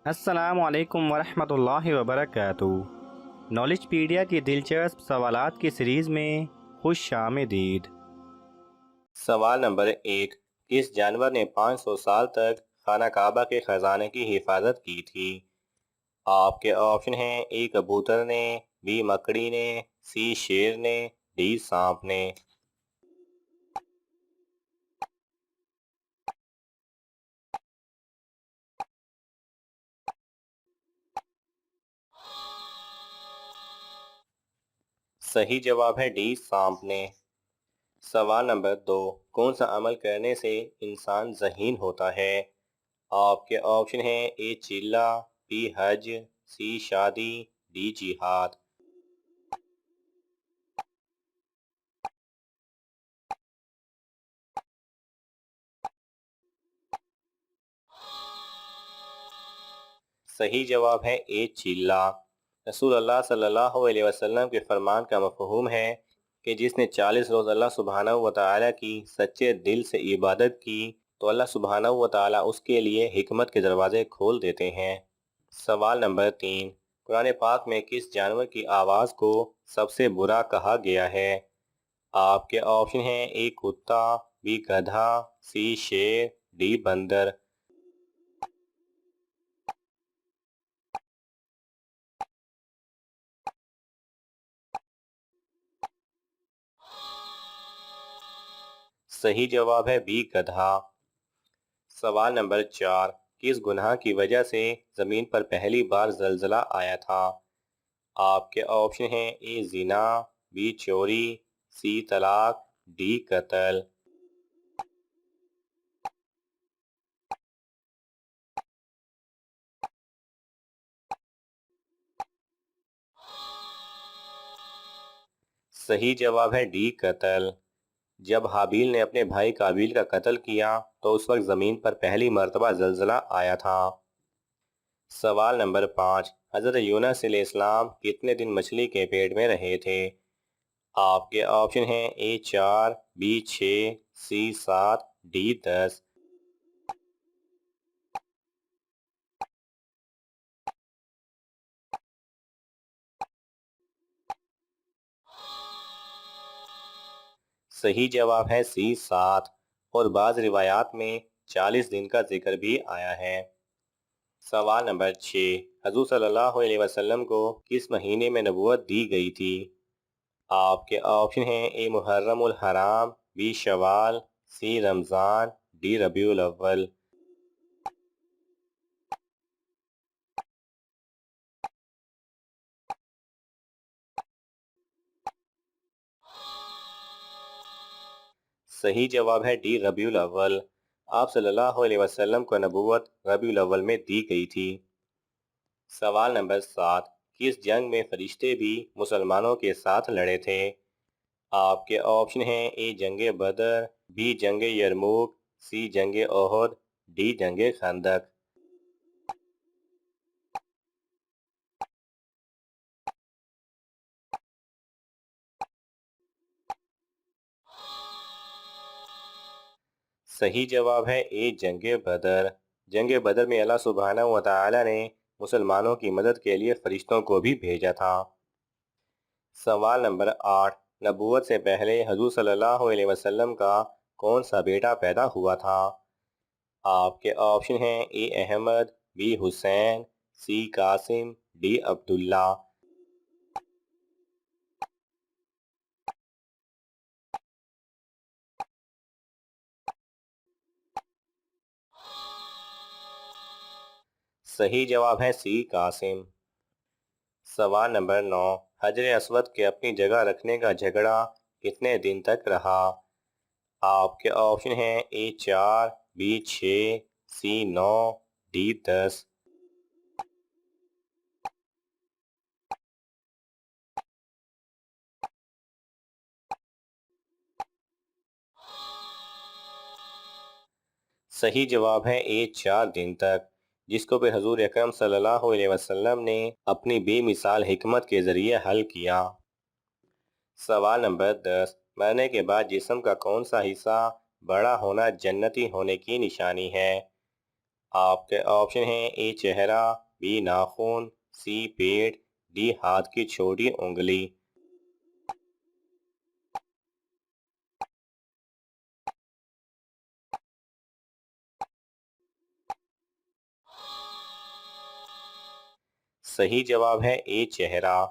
السلام علیکم ورحمۃ اللہ وبرکاتہ۔ نالج پیڈیا کی دلچسپ سوالات کی سیریز میں خوش آمدید۔ سوال نمبر 1، کس جانور نے 500 سال تک خانہ کعبہ کے خزانے کی حفاظت کی تھی؟ آپ کے آپشن ہیں: اے کبوتر نے، بی مکڑی نے، سی شیر نے، ڈی سانپ نے۔ صحیح جواب ہے ڈی سانپ نے۔ سوال نمبر 2، کون سا عمل کرنے سے انسان ذہین ہوتا ہے؟ آپ کے آپشن ہیں: اے چیلا، بی حج، سی شادی، ڈی جہاد۔ صحیح جواب ہے اے چیلا۔ رسول اللہ صلی اللہ علیہ وسلم کے فرمان کا مفہوم ہے کہ جس نے 40 روز اللہ سبحانہ وتعالی کی سچے دل سے عبادت کی تو اللہ سبحانہ وتعالی اس کے لیے حکمت کے دروازے کھول دیتے ہیں۔ سوال نمبر 3، قرآن پاک میں کس جانور کی آواز کو سب سے برا کہا گیا ہے؟ آپ کے آپشن ہیں: اے کتا، بی گدھا، سی شیر، ڈی بندر۔ صحیح جواب ہے بی گدھا۔ سوال نمبر 4، کس گناہ کی وجہ سے زمین پر پہلی بار زلزلہ آیا تھا؟ آپ کے آپشن ہیں: اے زنا، بی چوری، سی طلاق، ڈی قتل۔ صحیح جواب ہے ڈی قتل۔ جب حابیل نے اپنے بھائی قابیل کا قتل کیا تو اس وقت زمین پر پہلی مرتبہ زلزلہ آیا تھا۔ سوال نمبر 5، حضرت یونس علیہ السلام کتنے دن مچھلی کے پیٹ میں رہے تھے؟ آپ کے آپشن ہیں: اے 4، بی 6، سی 7، ڈی 10۔ صحیح جواب ہے سی 7، اور بعض روایات میں 40 دن کا ذکر بھی آیا ہے۔ سوال نمبر 6، حضور صلی اللہ علیہ وسلم کو کس مہینے میں نبوت دی گئی تھی؟ آپ کے آپشن ہیں: اے محرم الحرام، be Shawwal, C Ramzan, D ربیع الاول۔ صحیح جواب ہے ڈی ربیع الاول۔ آپ صلی اللہ علیہ وسلم کو نبوت ربیع الاول میں دی گئی تھی۔ سوال نمبر 7، کس جنگ میں فرشتے بھی مسلمانوں کے ساتھ لڑے تھے؟ آپ کے آپشن ہیں: اے جنگ بدر، بی جنگ یرموک، سی جنگ احد، ڈی جنگ خندق۔ صحیح جواب ہے اے جنگ بدر۔ جنگ بدر میں اللہ سبحانہ وتعالی نے مسلمانوں کی مدد کے لیے فرشتوں کو بھی بھیجا تھا۔ سوال نمبر 8، نبوت سے پہلے حضور صلی اللہ علیہ وسلم کا کون سا بیٹا پیدا ہوا تھا؟ آپ کے آپشن ہیں: A Ahmed, B Hussain, C Qasim, D Abdullah. صحیح جواب ہے سی قاسم۔ سوال نمبر 9، حجر اسود کے اپنی جگہ رکھنے کا جھگڑا کتنے دن تک رہا؟ آپ کے آپشن ہیں: اے 4، بی 6، سی 9، ڈی 10۔ صحیح جواب ہے اے 4 دن تک، جس کو پھر حضور اکرم صلی اللہ علیہ وسلم نے اپنی بے مثال حکمت کے ذریعے حل کیا۔ سوال نمبر 10، مرنے کے بعد جسم کا کون سا حصہ بڑا ہونا جنتی ہونے کی نشانی ہے؟ آپ کے آپشن ہیں اے چہرہ، بی ناخن، سی پیٹ، ڈی ہاتھ کی چھوٹی انگلی۔ صحیح جواب ہے اے چہرہ۔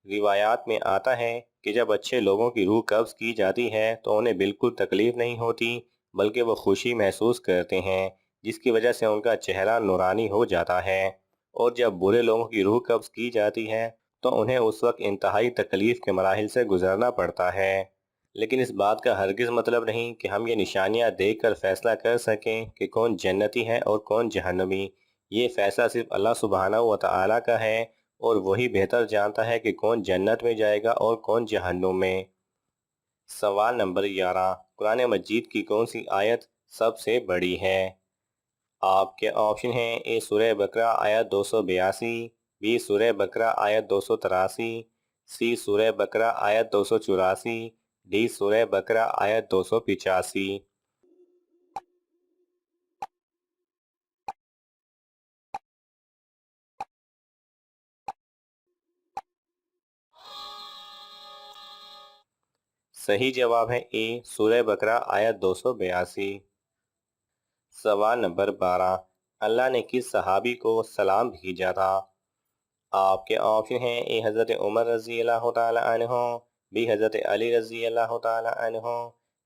روایات میں آتا ہے کہ جب اچھے لوگوں کی روح قبض کی جاتی ہے تو انہیں بالکل تکلیف نہیں ہوتی، بلکہ وہ خوشی محسوس کرتے ہیں، جس کی وجہ سے ان کا چہرہ نورانی ہو جاتا ہے۔ اور جب برے لوگوں کی روح قبض کی جاتی ہے تو انہیں اس وقت انتہائی تکلیف کے مراحل سے گزرنا پڑتا ہے۔ لیکن اس بات کا ہرگز مطلب نہیں کہ ہم یہ نشانیاں دیکھ کر فیصلہ کر سکیں کہ کون جنتی ہے اور کون جہنمی۔ یہ فیصلہ صرف اللہ سبحانہ و تعالیٰ کا ہے، اور وہی بہتر جانتا ہے کہ کون جنت میں جائے گا اور کون جہنم میں۔ سوال نمبر 11، قرآن مجید کی کون سی آیت سب سے بڑی ہے؟ آپ کے آپشن ہیں اے سورہ بقرہ آیت 282، بی سورہ بقرہ آیت 283، سی سورہ بقرہ آیت 284، ڈی سورہ بقرہ آیت 285۔ صحیح جواب ہے اے سورہ بقرہ آیت 282۔ سوال نمبر 12، اللہ نے کس صحابی کو سلام بھیجا تھا؟ آپ کے آپشن ہیں اے حضرت عمر رضی اللہ تعالی عنہ، بی حضرت علی رضی اللہ تعالی عنہ،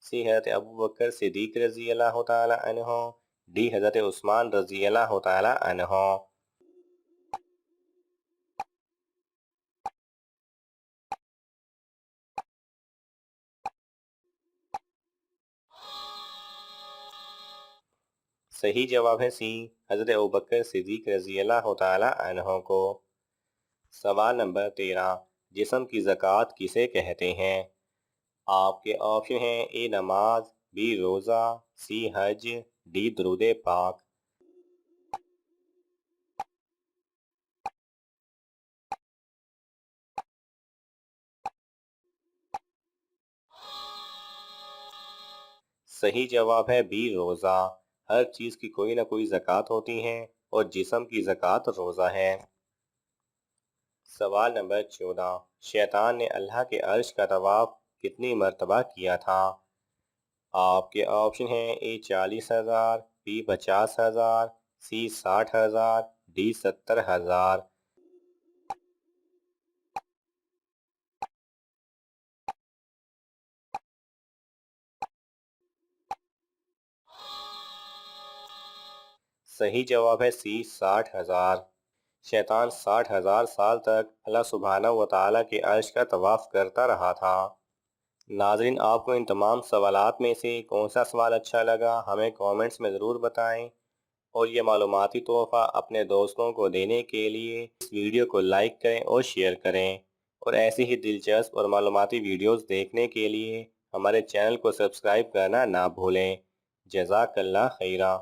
سی حضرت ابوبکر صدیق رضی اللہ تعالی عنہ، ڈی حضرت عثمان رضی اللہ تعالی عنہ۔ صحیح جواب ہے سی حضرت ابوبکر صدیق رضی اللہ تعالی عنہ کو۔ سوال نمبر 13، جسم کی زکوٰۃ کسے کہتے ہیں؟ آپ کے آپشن ہیں اے نماز، بی روزہ، سی حج، ڈی درود پاک۔ صحیح جواب ہے بی روزہ۔ ہر چیز کی کوئی نہ کوئی زکوٰۃ ہوتی ہے، اور جسم کی زکوٰۃ روزہ ہے۔ سوال نمبر 14، شیطان نے اللہ کے عرش کا طواف کتنی مرتبہ کیا تھا؟ آپ کے آپشن ہیں اے 40,000، بی 50,000، سی 60,000، ڈی 70,000۔ صحیح جواب ہے سی 60,000۔ شیطان 60,000 سال تک اللہ سبحانہ و تعالیٰ کے عرش کا طواف کرتا رہا تھا۔ ناظرین، آپ کو ان تمام سوالات میں سے کون سا سوال اچھا لگا ہمیں کومنٹس میں ضرور بتائیں، اور یہ معلوماتی تحفہ اپنے دوستوں کو دینے کے لیے اس ویڈیو کو لائک کریں اور شیئر کریں، اور ایسی ہی دلچسپ اور معلوماتی ویڈیوز دیکھنے کے لیے ہمارے چینل کو سبسکرائب کرنا نہ بھولیں۔ جزاک اللہ خیرہ۔